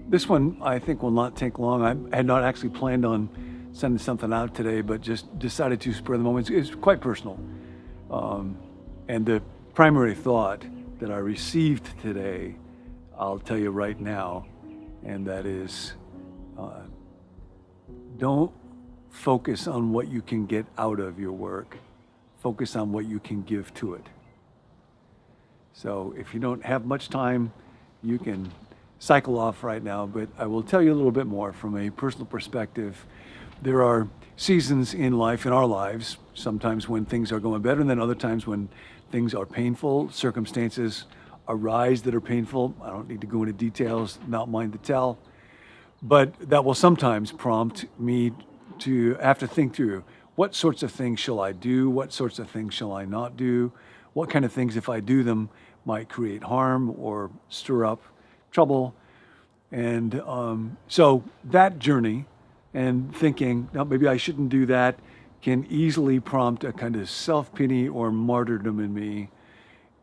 This one, I think, will not take long. I had not actually planned on sending something out today, but just decided to spur the moment. It's quite personal. And the primary thought that I received today, I'll tell you right now, and that is, don't focus on what you can get out of your work. Focus on what you can give to it. So if you don't have much time, you can cycle off right now, but I will tell you a little bit more from a personal perspective. There are seasons in life, in our lives, sometimes when things are going better, and then other times when things are painful, circumstances arise that are painful. I don't need to go into details, not mine to tell, but that will sometimes prompt me to have to think through, what sorts of things shall I do? What sorts of things shall I not do? What kind of things, if I do them, might create harm or stir up trouble? And so that journey and thinking, no, maybe I shouldn't do that, can easily prompt a kind of self-pity or martyrdom in me.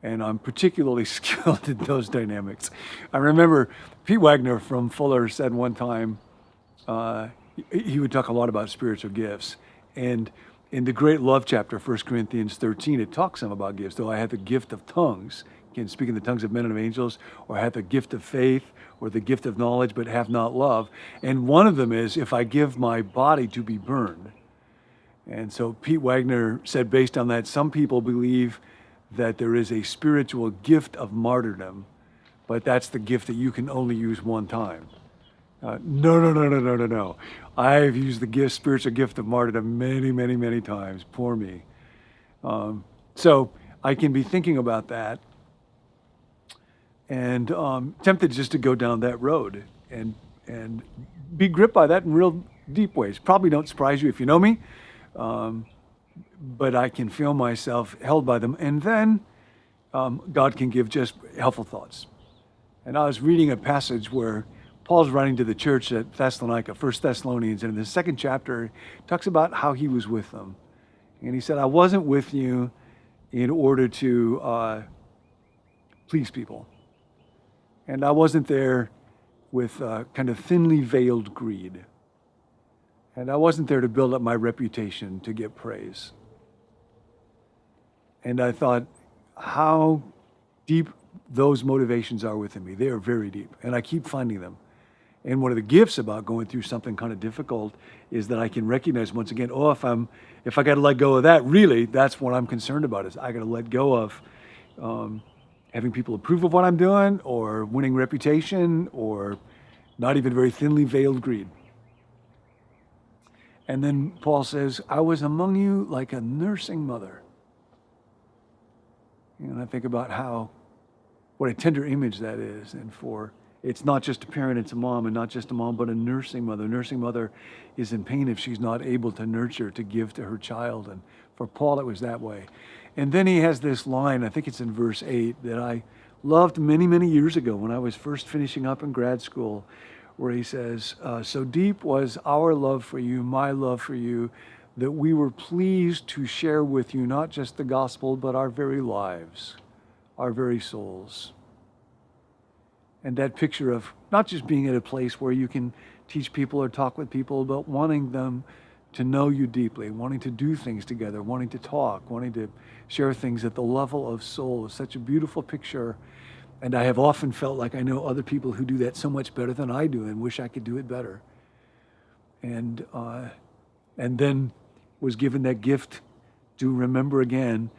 And I'm particularly skilled in those dynamics. I remember Pete Wagner from Fuller said one time, he would talk a lot about spiritual gifts. And in the great love chapter, 1 Corinthians 13, it talks some about gifts. Though I have the gift of tongues, can speak in the tongues of men and of angels, or have the gift of faith, or the gift of knowledge, but have not love. And one of them is, if I give my body to be burned. And so Pete Wagner said, based on that, some people believe that there is a spiritual gift of martyrdom, but that's the gift that you can only use one time. No. I've used the spiritual gift of martyrdom many times. Poor me. So I can be thinking about that and tempted just to go down that road and be gripped by that in real deep ways. Probably don't surprise you if you know me, but I can feel myself held by them. And then God can give just helpful thoughts. And I was reading a passage where Paul's writing to the church at Thessalonica, 1 Thessalonians, and in the second chapter, he talks about how he was with them. And he said, I wasn't with you in order to please people. And I wasn't there with kind of thinly veiled greed. And I wasn't there to build up my reputation to get praise. And I thought how deep those motivations are within me. They are very deep, and I keep finding them. And one of the gifts about going through something kind of difficult is that I can recognize once again, if I got to let go of that, really, that's what I'm concerned about, is I got to let go of having people approve of what I'm doing, or winning reputation, or not even very thinly veiled greed. And then Paul says, I was among you like a nursing mother. And I think about what a tender image that is. And it's not just a parent, it's a mom, and not just a mom, but a nursing mother. A nursing mother is in pain if she's not able to nurture, to give to her child. And for Paul, it was that way. And then he has this line, I think it's in verse 8, that I loved many years ago when I was first finishing up in grad school, where he says, so deep was our love for you, my love for you, that we were pleased to share with you not just the gospel, but our very lives, our very souls. And that picture of not just being at a place where you can teach people or talk with people, but wanting them to know you deeply, wanting to do things together, wanting to talk, wanting to share things at the level of soul is such a beautiful picture. And I have often felt like I know other people who do that so much better than I do and wish I could do it better. And then was given that gift to remember again,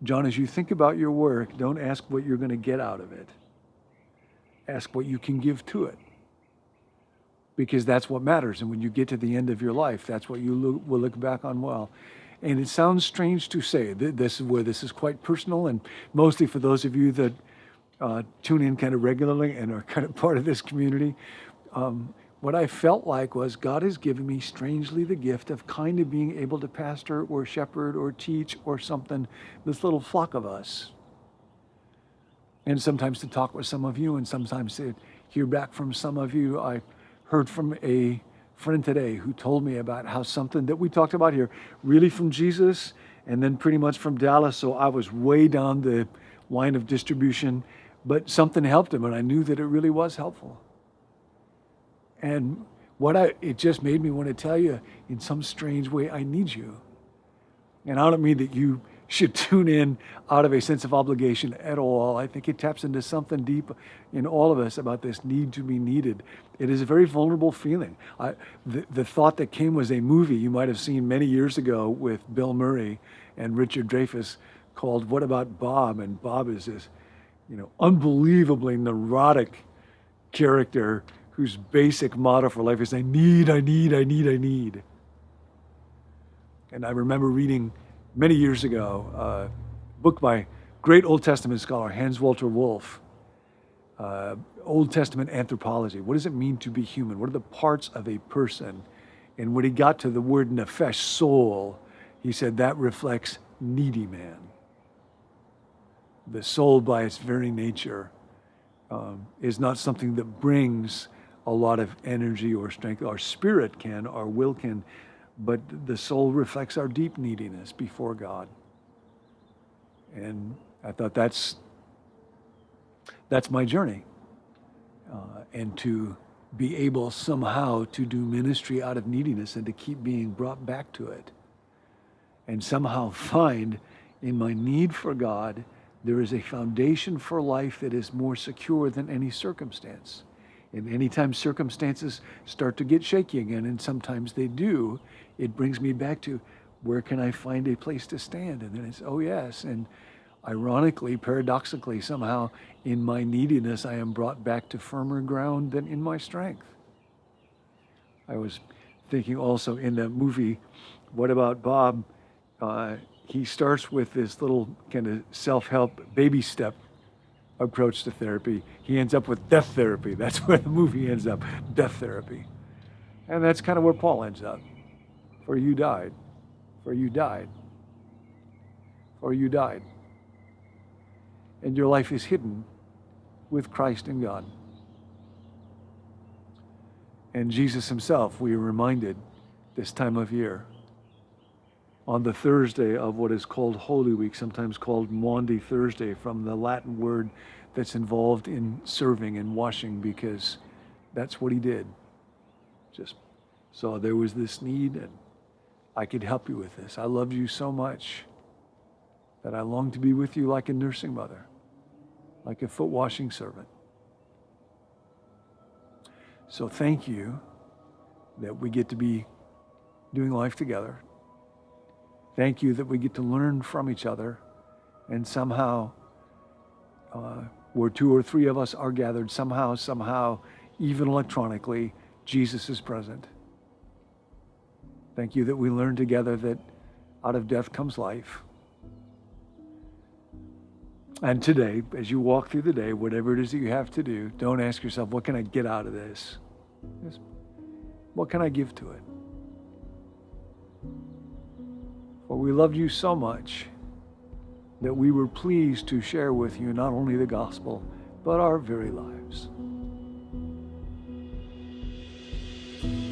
John, as you think about your work, don't ask what you're going to get out of it. Ask what you can give to it. Because that's what matters. And when you get to the end of your life, that's what you will look back on well. And it sounds strange to say, this is where this is quite personal, and mostly for those of you that tune in kind of regularly and are kind of part of this community. What I felt like was God has given me strangely the gift of kind of being able to pastor or shepherd or teach or something, this little flock of us. And sometimes to talk with some of you, and sometimes to hear back from some of you. I heard from a friend today who told me about how something that we talked about here, really from Jesus and then pretty much from Dallas, so I was way down the line of distribution, but something helped him, and I knew that it really was helpful. And it just made me want to tell you, in some strange way, I need you. And I don't mean that you should tune in out of a sense of obligation at all. I think it taps into something deep in all of us about this need to be needed. It is a very vulnerable feeling. The thought that came was a movie you might have seen many years ago with Bill Murray and Richard Dreyfuss called What About Bob? And Bob is this, unbelievably neurotic character whose basic motto for life is, I need. And I remember reading many years ago a book by great Old Testament scholar Hans Walter Wolff, Old Testament anthropology. What does it mean to be human? What are the parts of a person? And when he got to the word nephesh, soul, he said that reflects needy man. The soul, by its very nature, is not something that brings a lot of energy or strength. Our spirit can, our will can, but the soul reflects our deep neediness before God. And I thought that's my journey. And to be able somehow to do ministry out of neediness and to keep being brought back to it. And somehow find in my need for God, there is a foundation for life that is more secure than any circumstance. And anytime circumstances start to get shaky again, and sometimes they do, it brings me back to, where can I find a place to stand? And then it's, oh yes. And ironically, paradoxically, somehow in my neediness, I am brought back to firmer ground than in my strength. I was thinking also in the movie, What About Bob? He starts with this little kind of self-help baby step approach to therapy. He ends up with death therapy. That's where the movie ends up, death therapy. And that's kind of where Paul ends up. For you died, for you died, for you died. And your life is hidden with Christ in God. And Jesus himself, we are reminded this time of year, on the Thursday of what is called Holy Week, sometimes called Maundy Thursday, from the Latin word that's involved in serving and washing, because that's what he did. Just saw there was this need, and I could help you with this. I loved you so much that I longed to be with you like a nursing mother, like a foot washing servant. So thank you that we get to be doing life together. Thank you that we get to learn from each other, and somehow, where two or three of us are gathered, somehow, even electronically, Jesus is present. Thank you that we learn together that out of death comes life. And today, as you walk through the day, whatever it is that you have to do, don't ask yourself, what can I get out of this? Just, what can I give to it? For we loved you so much that we were pleased to share with you not only the gospel, but our very lives.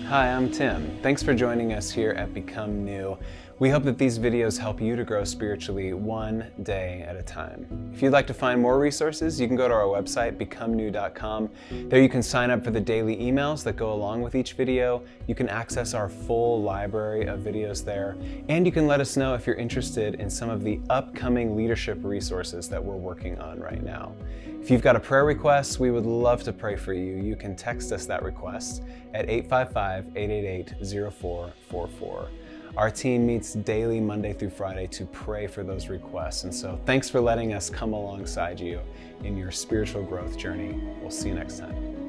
Hi, I'm Tim. Thanks for joining us here at Become New. We hope that these videos help you to grow spiritually one day at a time. If you'd like to find more resources, you can go to our website, becomenew.com. There you can sign up for the daily emails that go along with each video. You can access our full library of videos there. And you can let us know if you're interested in some of the upcoming leadership resources that we're working on right now. If you've got a prayer request, we would love to pray for you. You can text us that request at 855-888-0444. Our team meets daily, Monday through Friday, to pray for those requests. And so thanks for letting us come alongside you in your spiritual growth journey. We'll see you next time.